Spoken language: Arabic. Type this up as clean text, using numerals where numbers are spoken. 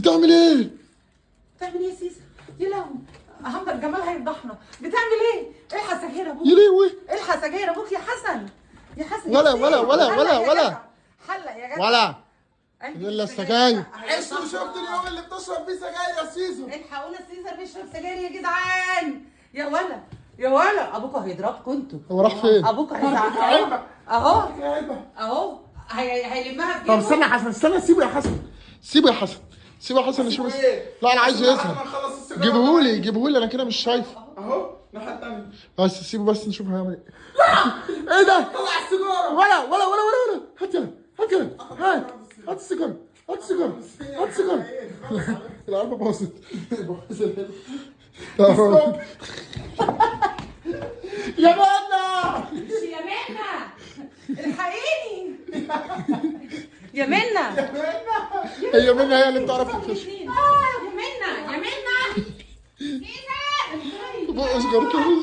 بتعمل ايه؟ بتعمل ايه يا سيسا؟ يا لهوي همبر جمال هيفضحنا. بتعمل ايه؟ الحق سجاير ابوك. يا لهوي. الحق سجاير ابوك يا حسن. يا حسن ولا حلق يا جدع. ولا قلبي الا السجاير. عشتوا شفت اليوم اللي بتشرب فيه سجاير يا سيزو؟ الحقونا سيزر بيشرب سجاير يا جدعان. يا ولا يا ولا ابوكوا هيضربكوا انتوا. هو راح فين؟ ابوكوا هيزعق اهو هيلمها في طب جيبه. استنى يا حسن، استنى سيبه يا حسن. سيبه يا حسن، سيبه يا حسن نشوف. لا انا عايز يظهر. جيبهولي انا كده مش شايفه. اهو الناحيه الثانيه. بس سيبه بس نشوف هيعمل ايه. ايه ده؟ طلع السيجاره. ولا هات كده هات السيجاره. العلبه باظت. يا منى يا منى الحقيني يا منى. هي منى هي اللي بتعرف تفش. يا منى سيزر اصغر كده.